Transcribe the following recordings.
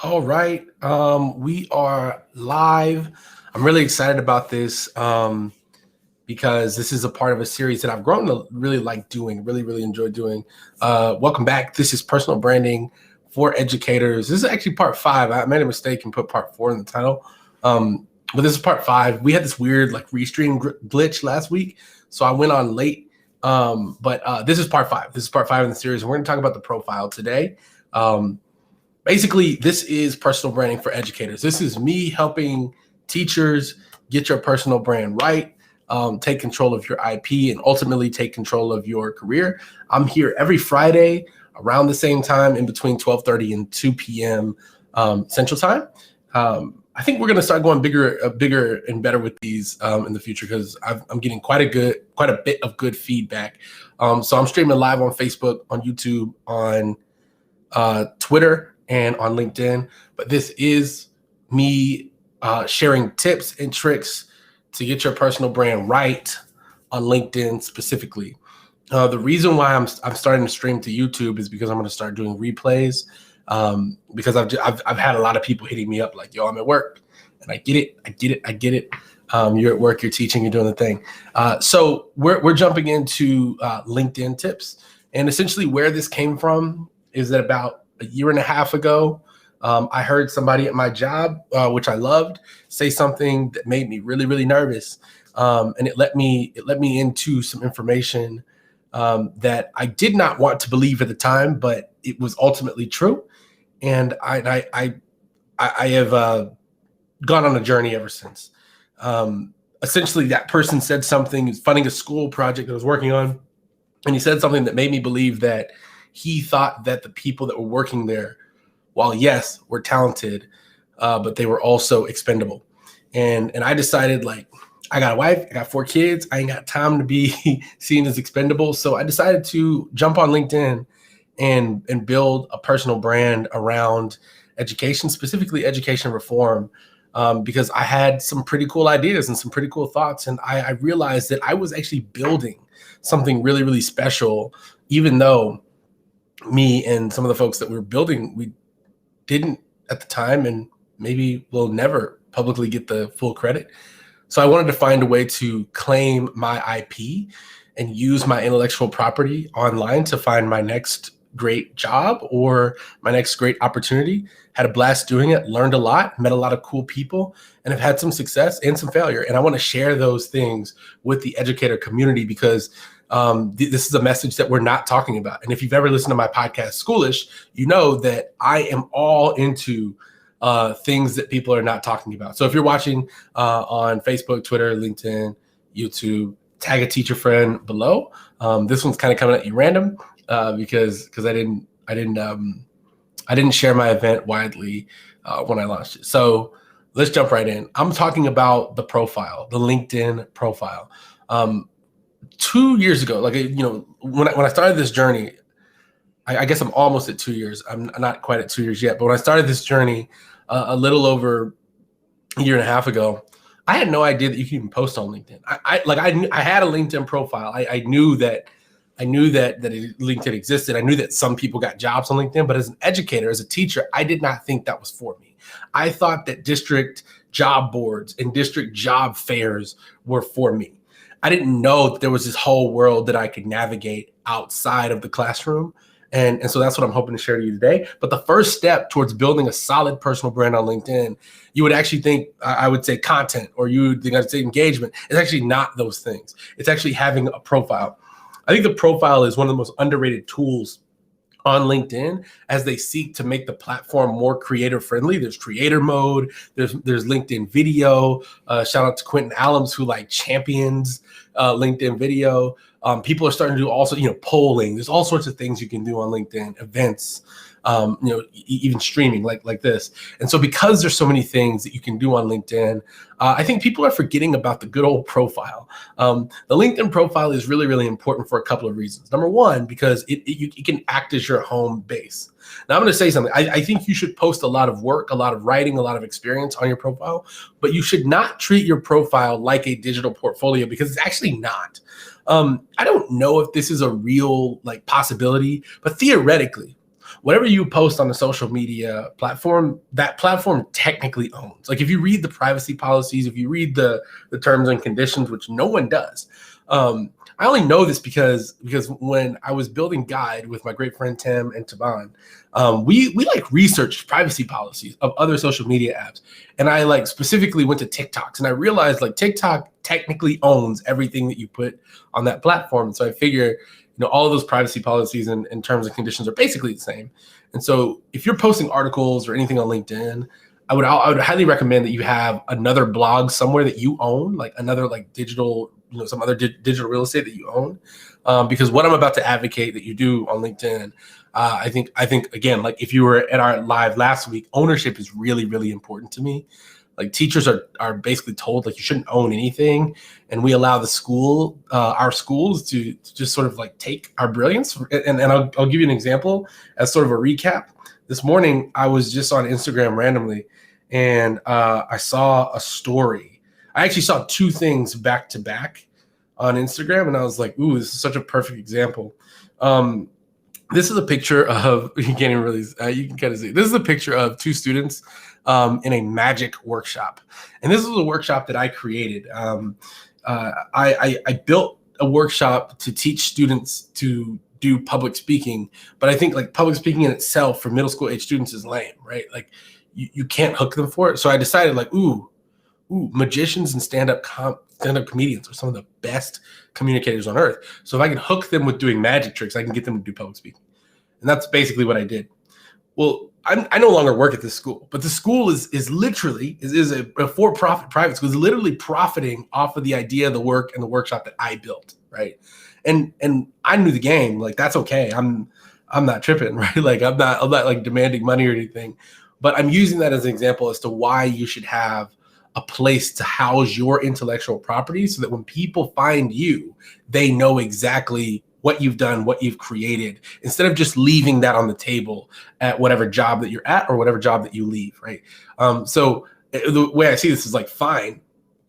All right. We are live. I'm really excited about this because this is a part of a series that I've grown to really like doing, really enjoy doing. Welcome back. This is Personal Branding for Educators. This is actually part 5. I made a mistake and put part 4 in the title. But this is part 5. We had this weird like restream glitch last week, so I went on late. But this is part 5. This is part 5 in the series, and we're going to talk about the profile today. Basically, this is personal branding for educators. This is me helping teachers get your personal brand right, take control of your IP, and ultimately take control of your career. I'm here every Friday around the same time, in between 12:30 and 2 p.m. Central Time. I think we're going to start going bigger and better with these in the future because I'm getting quite a bit of good feedback. So I'm streaming live on Facebook, on YouTube, on Twitter, and on LinkedIn. But this is me sharing tips and tricks to get your personal brand right on LinkedIn specifically. The reason why I'm starting to stream to YouTube is because I'm going to start doing replays. Because I've had a lot of people hitting me up like, yo, I'm at work, and I get it. You're at work, you're teaching, you're doing the thing. So we're jumping into LinkedIn tips, and essentially where this came from is that about a year and a half ago, I heard somebody at my job, which I loved, say something that made me really nervous, and it let me into some information that I did not want to believe at the time, but it was ultimately true. And I have gone on a journey ever since. Essentially, that person said something, funding a school project that I was working on, and he said something that made me believe that he thought that the people that were working there, while yes, were talented, but they were also expendable. And I decided, like, I got a wife, I got 4 kids, I ain't got time to be seen as expendable. So I decided to jump on LinkedIn and build a personal brand around education, specifically education reform, because I had some pretty cool ideas and some pretty cool thoughts. And I realized that I was actually building something really special, even though me and some of the folks that we were building, we didn't at the time, and maybe will never publicly get the full credit. So I wanted to find a way to claim my IP and use my intellectual property online to find my next great job or my next great opportunity. Had a blast doing it, learned a lot, met a lot of cool people, and have had some success and some failure. And I want to share those things with the educator community because this is a message that we're not talking about. And if you've ever listened to my podcast, Schoolish, you know that I am all into things that people are not talking about. So if you're watching on Facebook, Twitter, LinkedIn, YouTube, tag a teacher friend below. This one's kind of coming at you random because I didn't share my event widely when I launched it. So let's jump right in. I'm talking about the profile, the LinkedIn profile. 2 years ago, like, when I started this journey, I guess I'm almost at 2 years. I'm not quite at 2 years yet, but when I started this journey a little over a year and a half ago, I had no idea that you can even post on LinkedIn. I had a LinkedIn profile. I knew that LinkedIn existed. I knew that some people got jobs on LinkedIn, but as an educator, as a teacher, I did not think that was for me. I thought that district job boards and district job fairs were for me. I didn't know that there was this whole world that I could navigate outside of the classroom. And so that's what I'm hoping to share to you today. But the first step towards building a solid personal brand on LinkedIn, you would actually think, I would say content, or you would think I'd say engagement. It's actually not those things. It's actually having a profile. I think the profile is one of the most underrated tools on LinkedIn as they seek to make the platform more creator friendly. There's creator mode, there's LinkedIn video. Shout out to Quentin Allums, who champions LinkedIn video. People are starting to do also, polling. There's all sorts of things you can do on LinkedIn, events, even streaming like this. And so because there's so many things that you can do on LinkedIn, I think people are forgetting about the good old profile. The LinkedIn profile is really important for a couple of reasons. Number one, because it can act as your home base. Now I'm going to say something. I think you should post a lot of work, a lot of writing, a lot of experience on your profile, but you should not treat your profile like a digital portfolio because it's actually not. I don't know if this is a real possibility, but theoretically, whatever you post on a social media platform, that platform technically owns. Like if you read the privacy policies, if you read the terms and conditions, which no one does. I only know this because when I was building Guide with my great friend Tim and Taban, we like researched privacy policies of other social media apps, and I like specifically went to TikToks, and I realized like TikTok technically owns everything that you put on that platform. So I figure, all of those privacy policies and terms and conditions are basically the same. And so if you're posting articles or anything on LinkedIn, I would highly recommend that you have another blog somewhere that you own, like another like digital, some other digital real estate that you own, because what I'm about to advocate that you do on LinkedIn, I think again, like if you were at our live last week, ownership is really, really important to me. Like teachers are basically told like you shouldn't own anything, and we allow the our schools to just sort of like take our brilliance. And I'll give you an example as sort of a recap. This morning I was just on Instagram randomly, and I saw a story. I actually saw two things back to back on Instagram, and I was like, "Ooh, this is such a perfect example." This is a picture of you can't even really you can kind of see. This is a picture of two students in a magic workshop, and this is a workshop that I created. I built a workshop to teach students to do public speaking, but I think like public speaking in itself for middle school age students is lame, right? Like you can't hook them for it. So I decided like, magicians and stand-up comedians are some of the best communicators on earth. So if I can hook them with doing magic tricks, I can get them to do public speaking. And that's basically what I did. Well, I no longer work at this school, but the school is literally a for-profit private school. Is literally profiting off of the idea, the work, and the workshop that I built, right? And I knew the game. Like that's okay. I'm not tripping, right? Like I'm not like demanding money or anything, but I'm using that as an example as to why you should have a place to house your intellectual property, so that when people find you, they know exactly what you've done, what you've created, instead of just leaving that on the table at whatever job that you're at or whatever job that you leave, right? So the way I see this is like, fine,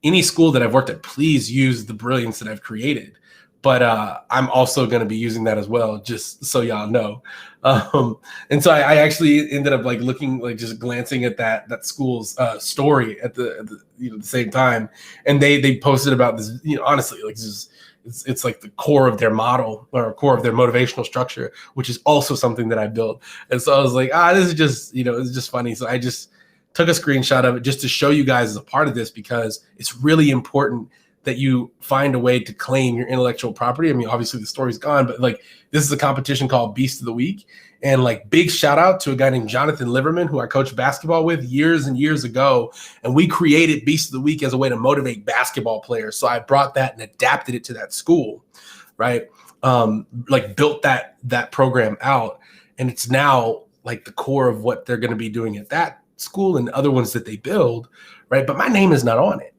any school that I've worked at, please use the brilliance that I've created. But I'm also going to be using that as well, just so y'all know. And so I actually ended up like looking, like just glancing at that school's story at the same time, and they posted about this. Honestly, like it's like the core of their model or core of their motivational structure, which is also something that I built. And so I was like, this is just it's just funny. So I just took a screenshot of it just to show you guys as a part of this, because it's really important that you find a way to claim your intellectual property. I mean, obviously the story's gone, but like this is a competition called Beast of the Week. And like big shout out to a guy named Jonathan Liverman, who I coached basketball with years and years ago. And we created Beast of the Week as a way to motivate basketball players. So I brought that and adapted it to that school, right? Like built that program out. And it's now like the core of what they're going to be doing at that school and other ones that they build, right? But my name is not on it.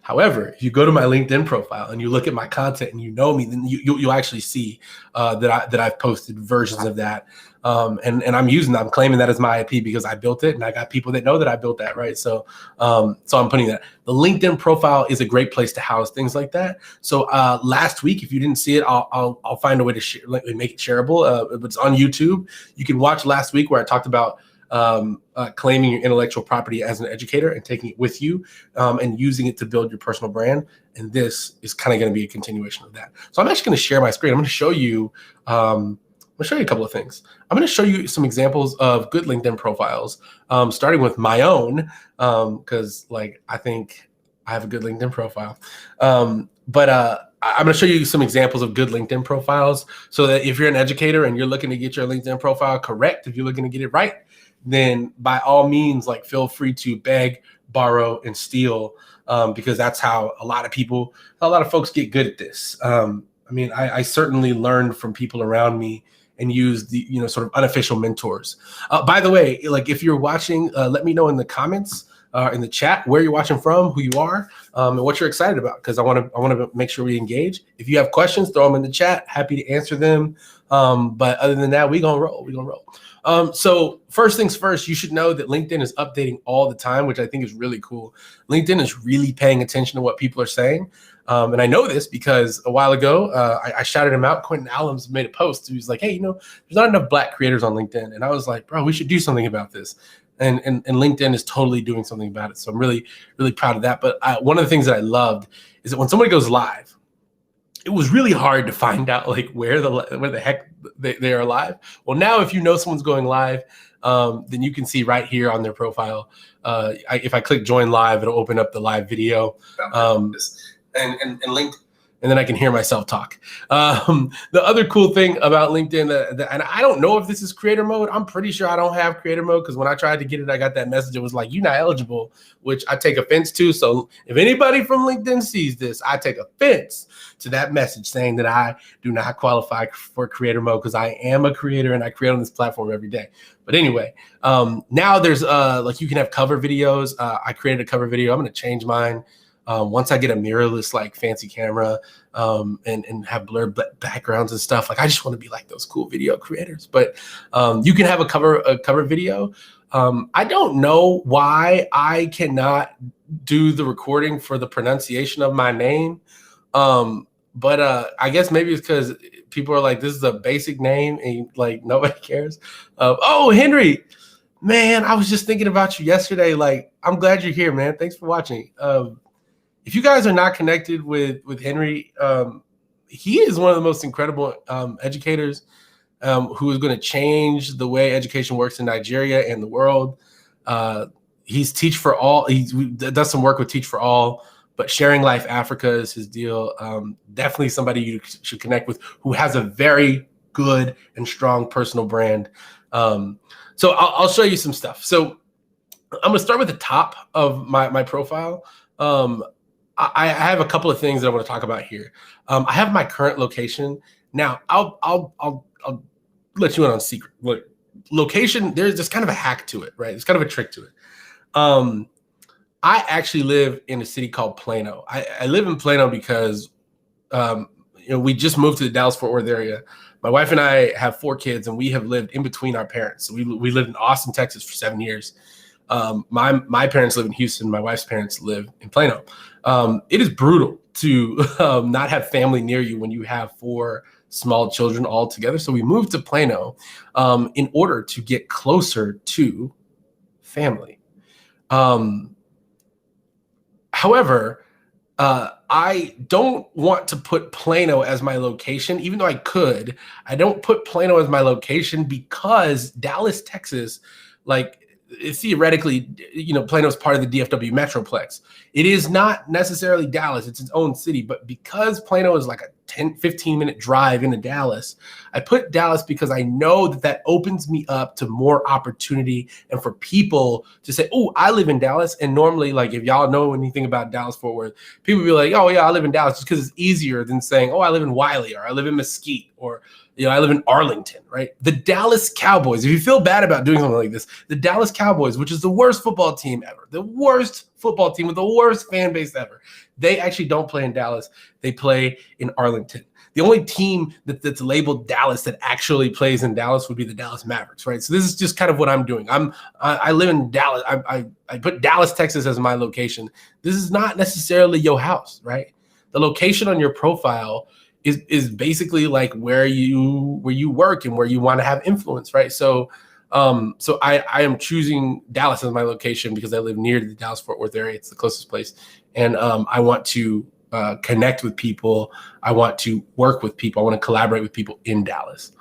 However, if you go to my LinkedIn profile and you look at my content and you know me, then you'll actually see that I've posted versions of that, and I'm claiming that as my IP because I built it, and I got people that know that I built that, right? So I'm putting that. The LinkedIn profile is a great place to house things like that. So last week, if you didn't see it, I'll find a way to share, make it shareable. It's on YouTube. You can watch last week where I talked about claiming your intellectual property as an educator and taking it with you and using it to build your personal brand. And this is kind of going to be a continuation of that. So I'm actually going to share my screen. I'm going to show you a couple of things. I'm going to show you some examples of good LinkedIn profiles, starting with my own, because I think I have a good LinkedIn profile. But I'm going to show you some examples of good LinkedIn profiles, so that if you're an educator and you're looking to get your LinkedIn profile correct, if you're looking to get it right, then by all means, feel free to beg, borrow, and steal, because that's how a lot of folks get good at this. I certainly learned from people around me and used the sort of unofficial mentors. By the way, if you're watching, let me know in the comments, in the chat, where you're watching from, who you are, and what you're excited about, because I want to make sure we engage. If you have questions, throw them in the chat. Happy to answer them. But other than that, we're gonna roll. So first things first, you should know that LinkedIn is updating all the time, which I think is really cool. LinkedIn is really paying attention to what people are saying. And I know this because a while ago, I shouted him out. Quentin Allums made a post. He was like, hey, there's not enough Black creators on LinkedIn. And I was like, bro, we should do something about this. And LinkedIn is totally doing something about it. So I'm really, really proud of that. But one of the things that I loved is that when somebody goes live, it was really hard to find out like where the heck they are live. Well, now if you know someone's going live, then you can see right here on their profile. If I click join live, it'll open up the live video and link, and then I can hear myself talk. The other cool thing about LinkedIn, and I don't know if this is creator mode. I'm pretty sure I don't have creator mode because when I tried to get it, I got that message. It was like, you're not eligible, which I take offense to. So if anybody from LinkedIn sees this, I take offense to that message saying that I do not qualify for creator mode because I am a creator and I create on this platform every day. But anyway, now there's like you can have cover videos. I created a cover video. I'm going to change mine. Once I get a mirrorless, like fancy camera, and have blurred backgrounds and stuff, like I just want to be like those cool video creators. But you can have a cover video. I don't know why I cannot do the recording for the pronunciation of my name, but I guess maybe it's because people are like, this is a basic name, and like nobody cares. Oh, Henry, man, I was just thinking about you yesterday. Like, I'm glad you're here, man. Thanks for watching. If you guys are not connected with Henry, he is one of the most incredible educators who is going to change the way education works in Nigeria and the world. He's Teach for All. He does some work with Teach for All, but Sharing Life Africa is his deal. Definitely somebody you should connect with who has a very good and strong personal brand. So I'll show you some stuff. So I'm going to start with the top of my profile. I have a couple of things that I want to talk about here. I have my current location. Now, I'll let you in on a secret. Look, location, there's kind of a hack to it, right? There's kind of a trick to it. I actually live in a city called Plano. I live in Plano because we just moved to the Dallas-Fort Worth area. My wife and I have 4 kids, and we have lived in between our parents. So we lived in Austin, Texas for 7 years. My parents live in Houston. My wife's parents live in Plano. It is brutal to not have family near you when you have 4 small children all together. So we moved to Plano in order to get closer to family. However, I don't want to put Plano as my location, even though I could. I don't put Plano as my location because Dallas, Texas, like, theoretically, Plano is part of the DFW Metroplex. It is not necessarily Dallas. It's its own city. But because Plano is like a 15-minute drive into Dallas, I put Dallas because I know that opens me up to more opportunity and for people to say, oh, I live in Dallas. And normally, like, if y'all know anything about Dallas-Fort Worth, people be like, oh, yeah, I live in Dallas, just because it's easier than saying, oh, I live in Wiley, or I live in Mesquite, or I live in Arlington, right? The Dallas Cowboys, if you feel bad about doing something like this, the Dallas Cowboys, which is the worst football team ever, the worst football team with the worst fan base ever, they actually don't play in Dallas. They play in Arlington. The only team that's labeled Dallas that actually plays in Dallas would be the Dallas Mavericks, right? So this is just kind of what I'm doing. I live in Dallas. I put Dallas, Texas as my location. This is not necessarily your house, right? The location on your profile is basically like where you work and where you want to have influence, right? So I am choosing Dallas as my location because I live near the Dallas-Fort Worth area. It's the closest place, and I want to connect with people. I want to work with people. I want to collaborate with people in Dallas.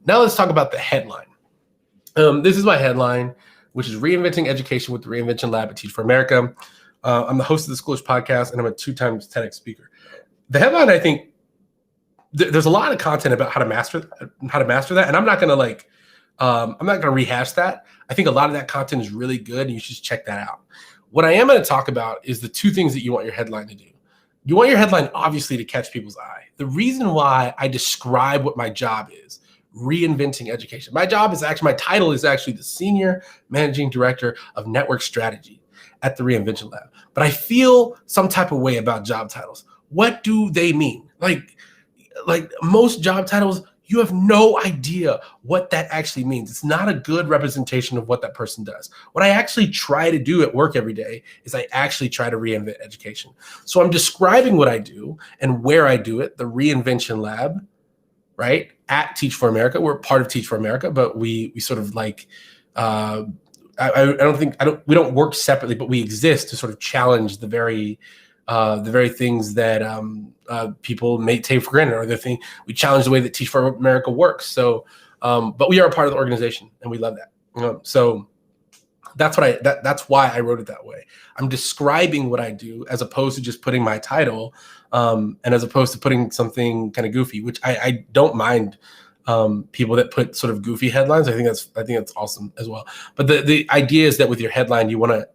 Now let's talk about the headline. This is my headline, which is Reinventing Education with the Reinvention Lab at Teach for America. I'm the host of the Schoolish podcast, and I'm a 2-time TEDx speaker. The headline, I think, there's a lot of content about how to master that, and I'm not gonna rehash that. I think a lot of that content is really good, and you should check that out. What I am going to talk about is the 2 things that you want your headline to do. You want your headline, obviously, to catch people's eye. The reason why I describe what my job is, reinventing education. My title is actually the Senior Managing Director of Network Strategy at the Reinvention Lab. But I feel some type of way about job titles. What do they mean? Like most job titles, you have no idea what that actually means. It's not a good representation of what that person does. What I actually try to do at work every day is I actually try to reinvent education. So I'm describing what I do and where I do it, the Reinvention Lab, right? At Teach for America. We're part of Teach for America, but we sort of like, we don't work separately, but we exist to sort of challenge the very things that people may take for granted, or the thing we challenge the way that Teach for America works. So, but we are a part of the organization, and we love that. So that's why I wrote it that way. I'm describing what I do as opposed to just putting my title, and as opposed to putting something kind of goofy, which I don't mind. People that put sort of goofy headlines, I think that's awesome as well. But the idea is that with your headline, you want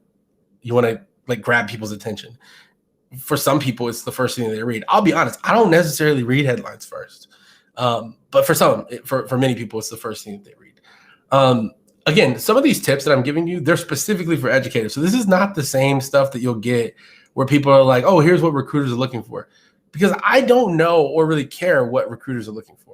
to like grab people's attention. For some people, it's the first thing that they read. I'll be honest, I don't necessarily read headlines first, but for many people, it's the first thing that they read. Again, some of these tips that I'm giving you, they're specifically for educators. So this is not the same stuff that you'll get where people are like, oh, here's what recruiters are looking for, because I don't know or really care what recruiters are looking for.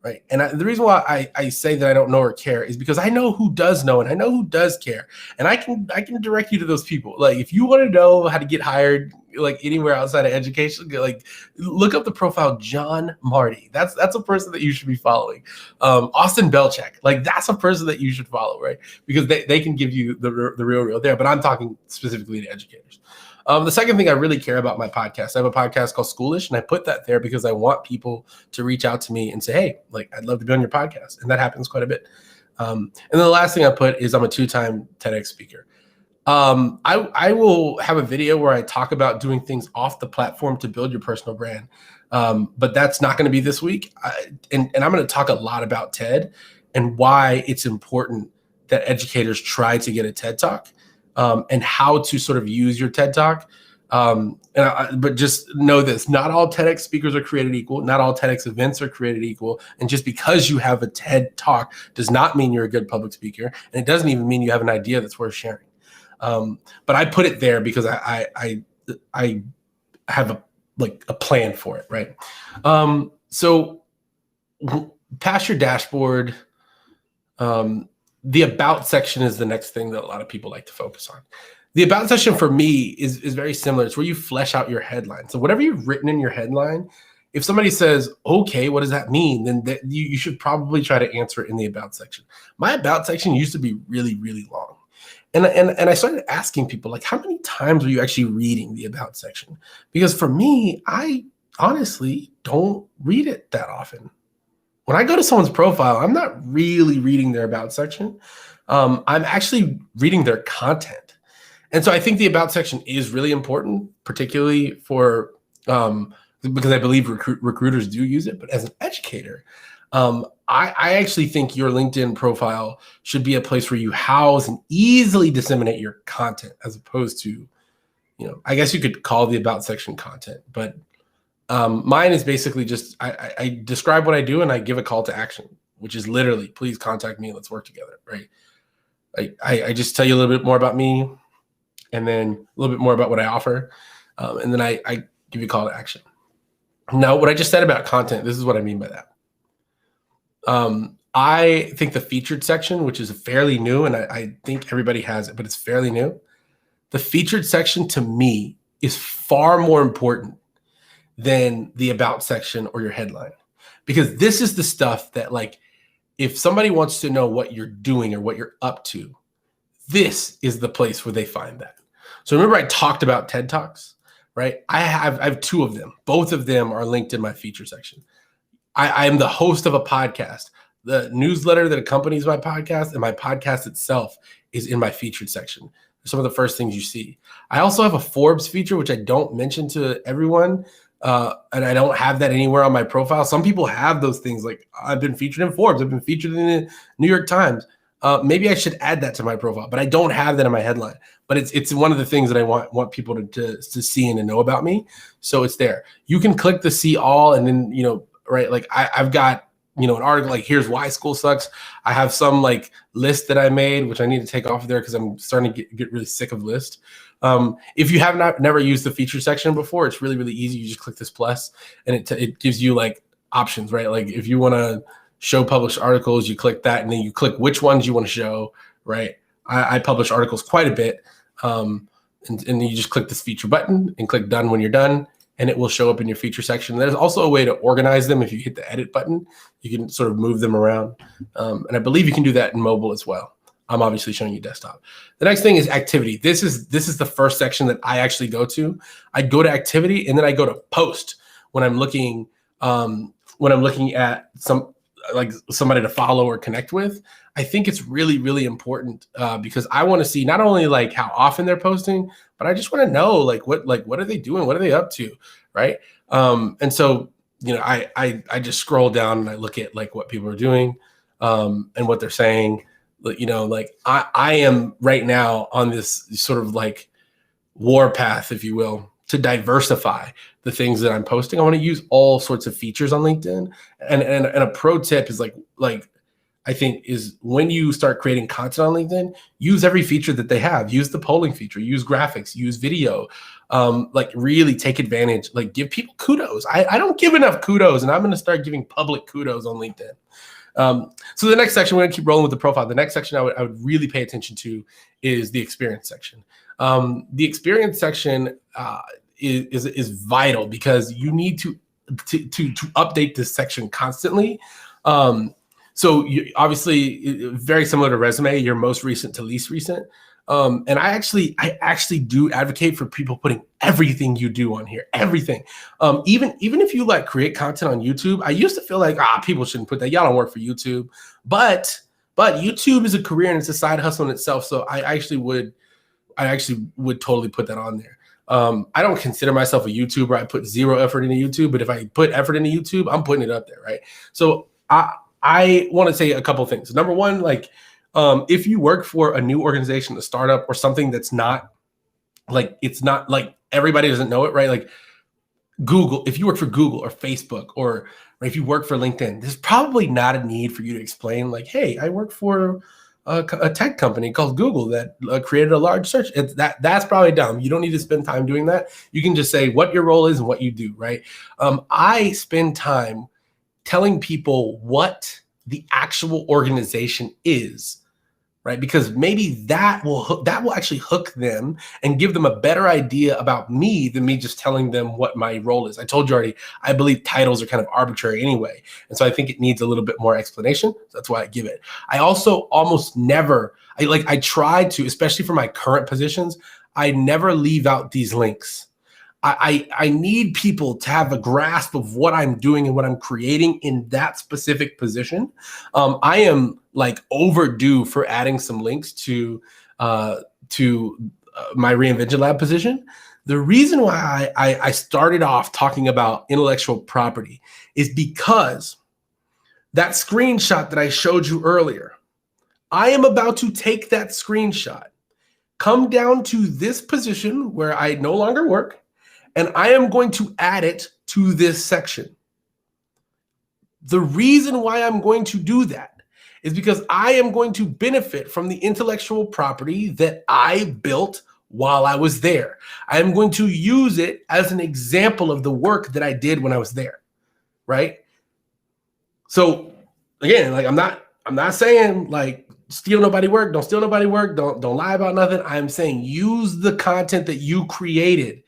Right. And the reason why I say that I don't know or care is because I know who does know and I know who does care. And I can direct you to those people. Like, if you want to know how to get hired, like anywhere outside of education, like look up the profile John Marty. That's a person that you should be following. Austin Belchak, like that's a person that you should follow, right? Because they can give you the real there. But I'm talking specifically to educators. The second thing I really care about my podcast, I have a podcast called Schoolish, and I put that there because I want people to reach out to me and say, hey, like, I'd love to be on your podcast. And that happens quite a bit. And then the last thing I put is I'm a 2-time TEDx speaker. I will have a video where I talk about doing things off the platform to build your personal brand. But that's not going to be this week. And I'm going to talk a lot about TED and why it's important that educators try to get a TED Talk. And how to sort of use your TED Talk. But just know this, not all TEDx speakers are created equal. Not all TEDx events are created equal. And just because you have a TED Talk does not mean you're a good public speaker. And it doesn't even mean you have an idea that's worth sharing. But I put it there because I have a plan for it, right? So past your dashboard, the about section is the next thing that a lot of people like to focus on. The about section for me is very similar. It's where you flesh out your headline. So whatever you've written in your headline, if somebody says, okay, what does that mean? Then you should probably try to answer it in the about section. My about section used to be really, really long. And I started asking people, like, how many times are you actually reading the about section? Because for me, I honestly don't read it that often. When I go to someone's profile, I'm not really reading their about section. I'm actually reading their content. And so I think the about section is really important, particularly for because I believe recruiters do use it. But as an educator, I actually think your LinkedIn profile should be a place where you house and easily disseminate your content, as opposed to, I guess you could call the about section content, but mine is basically just I describe what I do and I give a call to action, which is literally, please contact me and let's work together, right? I just tell you a little bit more about me, and then a little bit more about what I offer, and then I give you a call to action. Now, what I just said about content, this is what I mean by that. I think the featured section, which is fairly new, and I think everybody has it, but it's fairly new. The featured section to me is far more important than the about section or your headline, because this is the stuff that, like, if somebody wants to know what you're doing or what you're up to, this is the place where they find that. So remember I talked about TED Talks, right? I have 2 of them. Both of them are linked in my feature section. I am the host of a podcast. The newsletter that accompanies my podcast and my podcast itself is in my featured section. Some of the first things you see. I also have a Forbes feature, which I don't mention to everyone. And I don't have that anywhere on my profile. Some people have those things, like I've been featured in Forbes, I've been featured in the New York Times. Maybe I should add that to my profile, but I don't have that in my headline. But it's one of the things that I want people to see and to know about me. So it's there. You can click the see all, and then, right, like I've got, an article like, here's why school sucks. I have some like list that I made, which I need to take off of there because I'm starting to get really sick of list. If you have never used the feature section before, it's really, really easy. You just click this plus, and it gives you like options, right? Like if you want to show published articles, you click that, and then you click which ones you want to show, right? I publish articles quite a bit. And then you just click this feature button and click done when you're done, and it will show up in your feature section. There's also a way to organize them. If you hit the edit button, you can sort of move them around. And I believe you can do that in mobile as well. I'm obviously showing you desktop. The next thing is activity. This is the first section that I actually go to. I go to activity, and then I go to post when I'm looking at somebody to follow or connect with. I think it's really, really important because I want to see not only like how often they're posting, but I just want to know what are they doing? What are they up to? Right. And so, I just scroll down and I look at like what people are doing and what they're saying. I am right now on this sort of like war path, if you will, to diversify the things that I'm posting. I want to use all sorts of features on LinkedIn. And a pro tip is like I think is when you start creating content on LinkedIn, use every feature that they have. Use the polling feature, use graphics, use video, really take advantage, like give people kudos. I don't give enough kudos, and I'm going to start giving public kudos on LinkedIn. So the next section, we're going to keep rolling with the profile. The next section I would really pay attention to is the experience section. The experience section is vital because you need to update this section constantly. So you, obviously, very similar to resume, your most recent to least recent. And I actually do advocate for people putting everything you do on here, everything. Even if you like create content on YouTube, I used to feel like, people shouldn't put that. Y'all don't work for YouTube, but YouTube is a career and it's a side hustle in itself. So I actually would totally put that on there. I don't consider myself a YouTuber. I put zero effort into YouTube, but if I put effort into YouTube, I'm putting it up there, right? So I want to say a couple things. Number one, if you work for a new organization, a startup, or something that's not like, it's not like everybody doesn't know it, right? Like Google, if you work for Google or Facebook, or if you work for LinkedIn, there's probably not a need for you to explain like, hey, I work for a tech company called Google that created a large search. That's probably dumb. You don't need to spend time doing that. You can just say what your role is and what you do, right? I spend time telling people what the actual organization is, right? Because maybe that will actually hook them and give them a better idea about me than me just telling them what my role is. I told you already, I believe titles are kind of arbitrary anyway. And so I think it needs a little bit more explanation. So that's why I give it. I also almost never, I try to, especially for my current positions, I never leave out these links. I need people to have a grasp of what I'm doing and what I'm creating in that specific position. I am like overdue for adding some links to my Reinvention Lab position. The reason why I started off talking about intellectual property is because that screenshot that I showed you earlier, I am about to take that screenshot, come down to this position where I no longer work, and I am going to add it to this section. The reason why I'm going to do that is because I am going to benefit from the intellectual property that I built while I was there. I am going to use it as an example of the work that I did when I was there, right? So again, like I'm not saying like steal nobody work, don't steal nobody work, don't lie about nothing. I'm saying use the content that you created.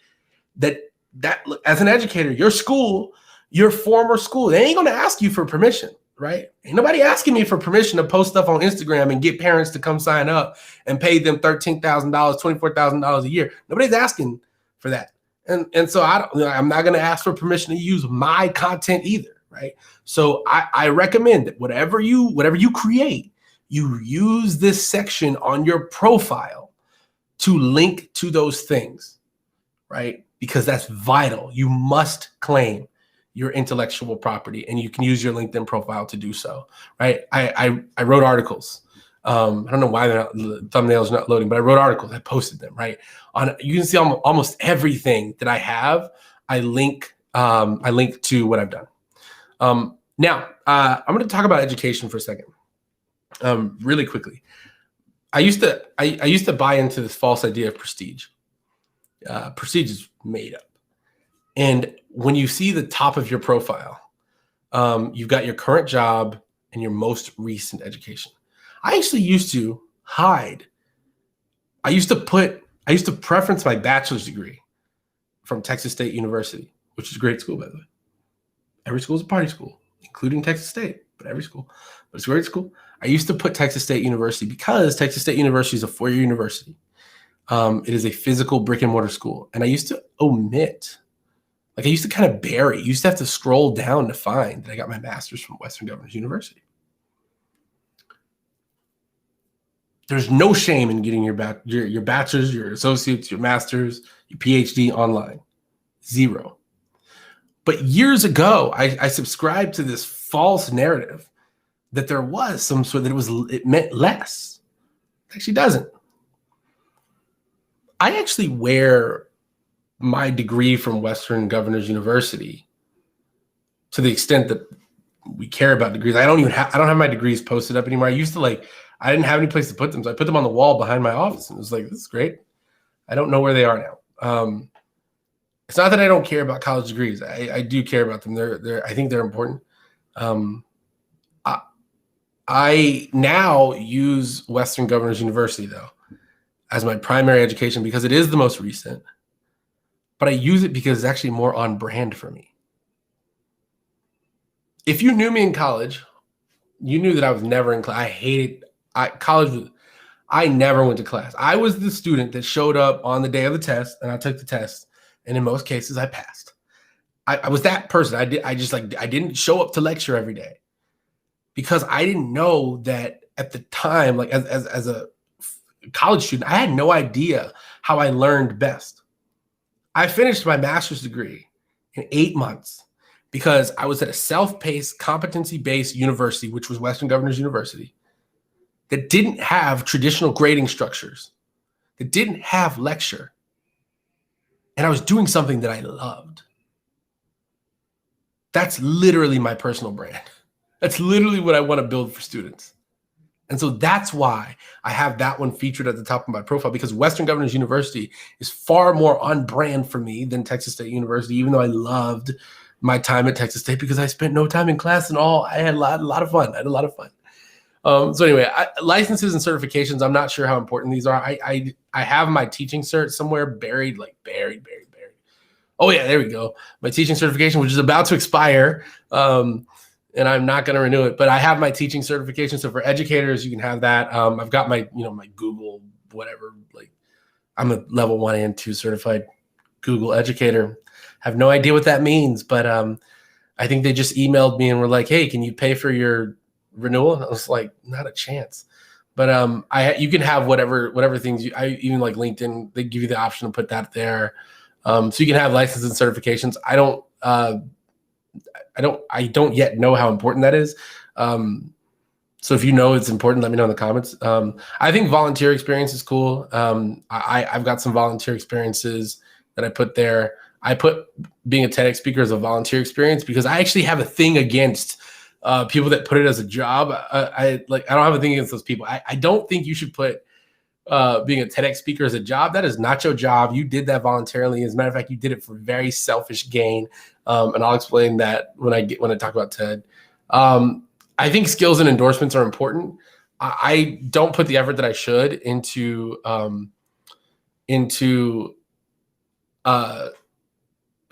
That as an educator, your school, your former school, they ain't gonna ask you for permission, right? Ain't nobody asking me for permission to post stuff on Instagram and get parents to come sign up and pay them $13,000, $24,000 a year. Nobody's asking for that, and so I'm not gonna ask for permission to use my content either, right? So I recommend that whatever you create, you use this section on your profile to link to those things, right? Because that's vital. You must claim your intellectual property, and you can use your LinkedIn profile to do so, right? I wrote articles. I don't know why the thumbnails are not loading, but I wrote articles. I posted them, right? You can see almost everything that I have. I link to what I've done. Now I'm going to talk about education for a second, really quickly. I used to buy into this false idea of prestige. Prestige is made up. And when you see the top of your profile, You've got your current job and your most recent education. I actually used to hide. I used to preference my bachelor's degree from Texas State University, which is a great school, by the way. Every school is a party school, including Texas State, but every school. But it's a great school. I used to put Texas State University because Texas State University is a four-year university. It is a physical brick and mortar school. And I used to omit, like I used to kind of bury, you used to have to scroll down to find that I got my master's from Western Governors University. There's no shame in getting your bachelor's, your associates, your master's, your PhD online. Zero. But years ago, I subscribed to this false narrative that there was some sort that it meant less. It actually doesn't. I actually wear my degree from Western Governors University to the extent that we care about degrees. I don't have my degrees posted up anymore. I used to I didn't have any place to put them. So I put them on the wall behind my office and it was like, this is great. I don't know where they are now. It's not that I don't care about college degrees. I do care about them. I think they're important. I now use Western Governors University though as my primary education because it is the most recent, but I use it because it's actually more on brand for me. If you knew me in college, you knew that I was never in class. I hated college. I never went to class. I was the student that showed up on the day of the test and I took the test. And in most cases I passed. I was that person. I didn't show up to lecture every day because I didn't know that at the time, like as a college student, I had no idea how I learned best. I finished my master's degree in 8 months because I was at a self-paced, competency-based university, which was Western Governors University, that didn't have traditional grading structures, that didn't have lecture. And I was doing something that I loved. That's literally my personal brand. That's literally what I want to build for students. And so that's why I have that one featured at the top of my profile, because Western Governors University is far more on brand for me than Texas State University, even though I loved my time at Texas State because I spent no time in class and all. I had a lot of fun. I had a lot of fun. So anyway, licenses and certifications, I'm not sure how important these are. I have my teaching cert somewhere buried. Oh yeah, there we go. My teaching certification, which is about to expire. And I'm not going to renew it, but I have my teaching certification. So for educators, you can have that. I've got my, my Google, whatever, I'm a level 1 and 2 certified Google educator. Have no idea what that means, but I think they just emailed me and were like, hey, can you pay for your renewal? And I was like, not a chance. But you can have whatever things I even like LinkedIn, they give you the option to put that there. So you can have licenses and certifications. I don't yet know how important that is. So if you know it's important, let me know in the comments. I think volunteer experience is cool. I've got some volunteer experiences that I put there. I put being a TEDx speaker as a volunteer experience because I actually have a thing against people that put it as a job. I don't have a thing against those people. I don't think you should put being a TEDx speaker as a job. That is not your job. You did that voluntarily. As a matter of fact, you did it for very selfish gain. And I'll explain that when I talk about TED. I think skills and endorsements are important. I don't put the effort that I should into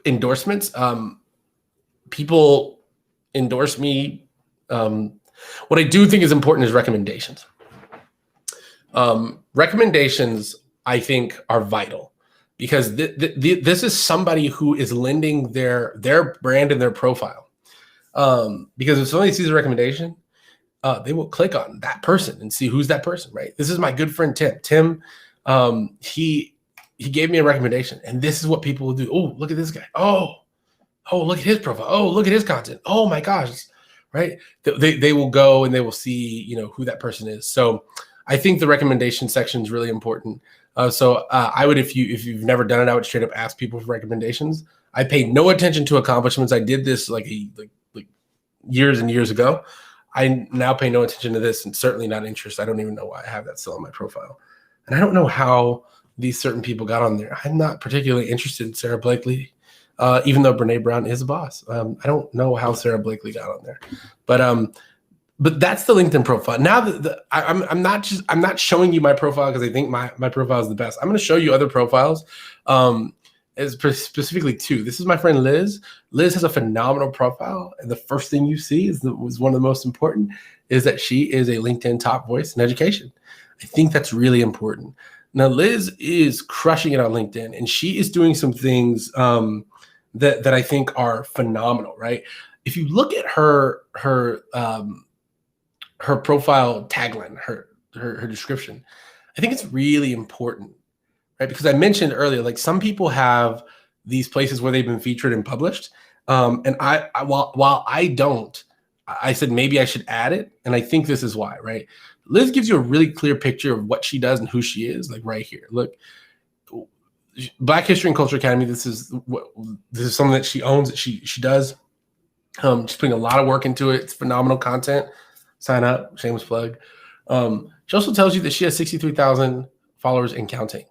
endorsements. People endorse me. What I do think is important is recommendations. Recommendations, I think, are vital because this is somebody who is lending their brand and their profile. Because if somebody sees a recommendation, they will click on that person and see who's that person, right? This is my good friend, Tim. Tim, he gave me a recommendation, and this is what people will do. Oh, look at this guy. Oh, look at his profile. Oh, look at his content. Oh my gosh, right? They will go and they will see, who that person is. So I think the recommendation section is really important. So I would, if you've never done it, I would straight up ask people for recommendations. I paid no attention to accomplishments. I did this like years and years ago. I now pay no attention to this and certainly not interest. I don't even know why I have that still on my profile. And I don't know how these certain people got on there. I'm not particularly interested in Sarah Blakely. even though Brene Brown is a boss. I don't know how Sarah Blakely got on there, but that's the LinkedIn profile. Now that I'm not showing you my profile because I think my profile is the best. I'm going to show you other profiles. Specifically two. This is my friend Liz. Liz has a phenomenal profile, and the first thing you see was one of the most important is that she is a LinkedIn top voice in education. I think that's really important. Now, Liz is crushing it on LinkedIn, and she is doing some things that I think are phenomenal. Right? If you look at her profile tagline, her description, I think it's really important. Right, because I mentioned earlier, like some people have these places where they've been featured and published, and while I don't, I said maybe I should add it, and I think this is why. Right, Liz gives you a really clear picture of what she does and who she is. Like right here, look, Black History and Culture Academy. This is something that she owns. That she does. She's putting a lot of work into it. It's phenomenal content. Sign up, shameless plug. She also tells you that she has 63,000 followers and counting.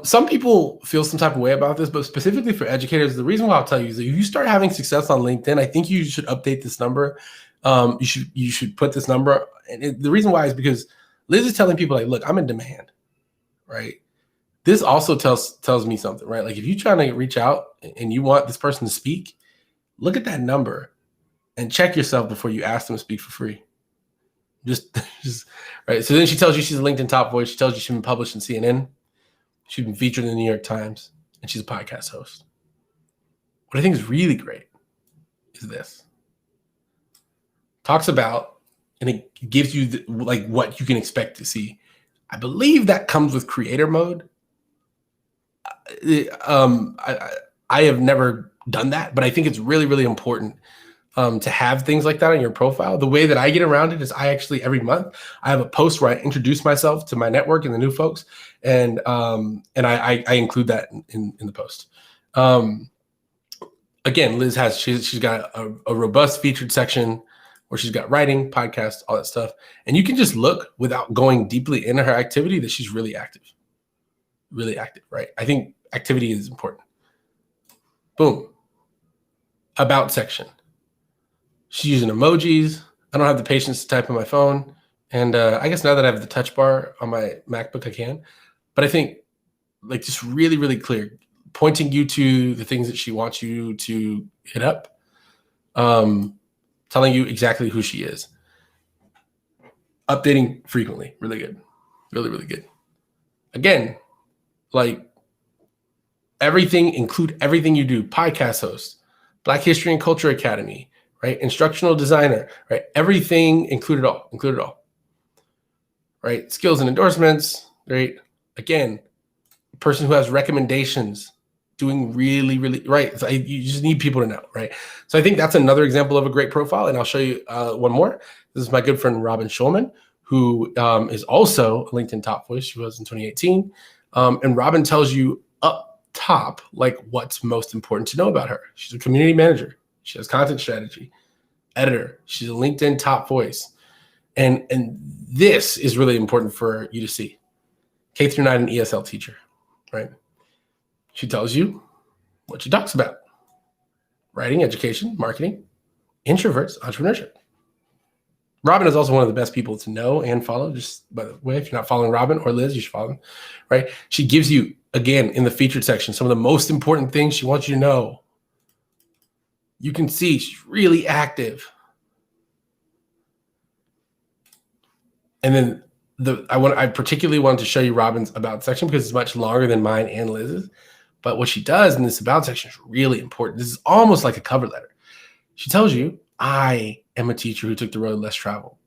Some people feel some type of way about this, but specifically for educators, the reason why I'll tell you is that if you start having success on LinkedIn, I think you should update this number. You should put this number. And the reason why is because Liz is telling people like, look, I'm in demand, right? This also tells me something, right? Like if you're trying to reach out and you want this person to speak, look at that number and check yourself before you ask them to speak for free. Just right. So then she tells you she's a LinkedIn top voice. She tells you she's been published in CNN. She's been featured in the New York Times, and she's a podcast host. What I think is really great is this. Talks about, and it gives you like what you can expect to see. I believe that comes with creator mode. I have never done that, but I think it's really, really important to have things like that on your profile. The way that I get around it is I actually every month I have a post where I introduce myself to my network and the new folks, and I include that in the post. Again, Liz she's got a robust featured section where she's got writing, podcasts, all that stuff, and you can just look without going deeply into her activity that she's really active, right? I think activity is important. Boom. About section. She's using emojis. I don't have the patience to type on my phone. And I guess now that I have the touch bar on my MacBook, I can. But I think like just really, really clear, pointing you to the things that she wants you to hit up, telling you exactly who she is. Updating frequently. Really good. Really, really good. Again, like include everything you do. Podcast host, Black History and Culture Academy, right? Instructional designer, right? Everything, include it all, right? Skills and endorsements, right? Again, a person who has recommendations, doing really, really, right? So you just need people to know, right? So I think that's another example of a great profile. And I'll show you one more. This is my good friend, Robin Schulman, who is also a LinkedIn top voice. She was in 2018. And Robin tells you up top, like what's most important to know about her. She's a community manager. She has content strategy, editor. She's a LinkedIn top voice. And this is really important for you to see. K through 9 and ESL teacher, right? She tells you what she talks about. Writing, education, marketing, introverts, entrepreneurship. Robin is also one of the best people to know and follow. Just by the way, if you're not following Robin or Liz, you should follow them, right? She gives you, again, in the featured section, some of the most important things she wants you to know. You can see she's really active. And then I particularly wanted to show you Robin's about section because it's much longer than mine and Liz's. But what she does in this about section is really important. This is almost like a cover letter. She tells you, I am a teacher who took the road less traveled,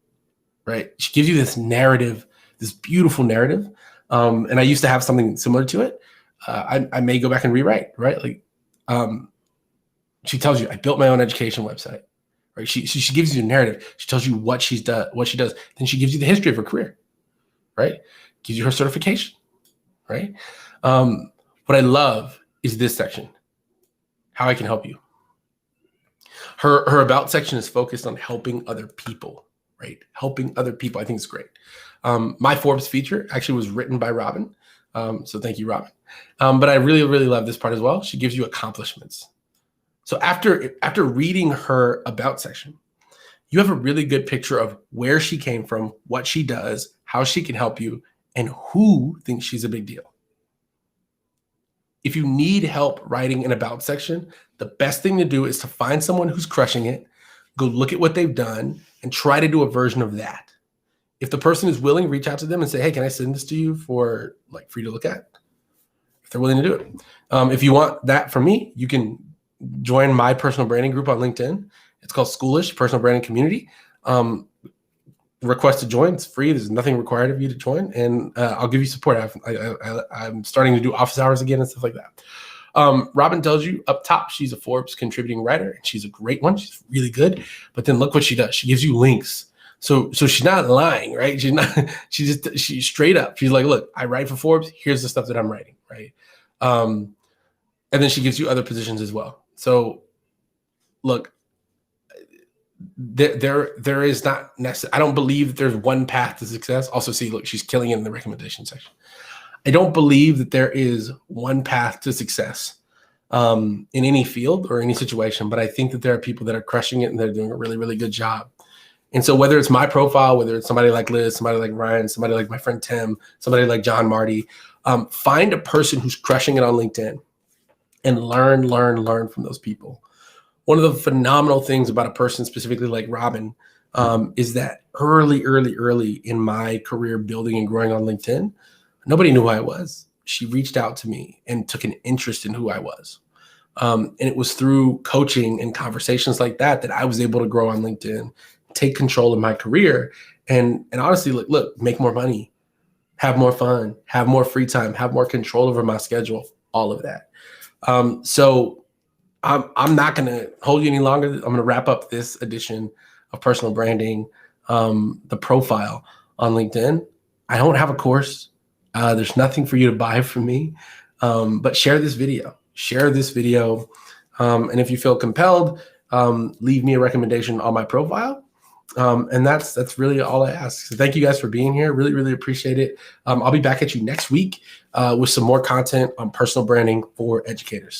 right? She gives you this narrative, this beautiful narrative. And I used to have something similar to it. I may go back and rewrite, right? Like, she tells you, I built my own education website, right? She gives you a narrative. She tells you what she does. Then she gives you the history of her career, right? Gives you her certification, right? What I love is this section, how I can help you. Her about section is focused on helping other people, right? Helping other people. I think it's great. My Forbes feature actually was written by Robin. So thank you, Robin. But I really, really love this part as well. She gives you accomplishments. So after reading her about section, you have a really good picture of where she came from, what she does, how she can help you, and who thinks she's a big deal. If you need help writing an about section, the best thing to do is to find someone who's crushing it, go look at what they've done, and try to do a version of that. If the person is willing, reach out to them and say, hey, can I send this to you for you to look at? If they're willing to do it. If you want that from me, you can join my personal branding group on LinkedIn. It's called Schoolish Personal Branding Community. Request to join. It's free. There's nothing required of you to join, and I'll give you support. I'm starting to do office hours again and stuff like that. Robin tells you up top she's a Forbes contributing writer, and she's a great one. She's really good. But then look what she does. She gives you links. So she's not lying, right? She's straight up. She's like, look, I write for Forbes. Here's the stuff that I'm writing, right? And then she gives you other positions as well. So look, there is not necessarily, I don't believe that there's one path to success. Also, see, look, she's killing it in the recommendation section. I don't believe that there is one path to success in any field or any situation, but I think that there are people that are crushing it and they're doing a really, really good job. And so whether it's my profile, whether it's somebody like Liz, somebody like Ryan, somebody like my friend Tim, somebody like John Marty, find a person who's crushing it on LinkedIn and learn from those people. One of the phenomenal things about a person specifically like Robin is that early in my career building and growing on LinkedIn, nobody knew who I was. She reached out to me and took an interest in who I was. And it was through coaching and conversations like that I was able to grow on LinkedIn, take control of my career, and honestly, look, make more money, have more fun, have more free time, have more control over my schedule, all of that. So I'm not going to hold you any longer. I'm going to wrap up this edition of Personal Branding, the profile on LinkedIn. I don't have a course. There's nothing for you to buy from me, but share this video. And if you feel compelled, leave me a recommendation on my profile. And that's really all I ask. So thank you guys for being here. Really, really appreciate it. I'll be back at you next week with some more content on personal branding for educators.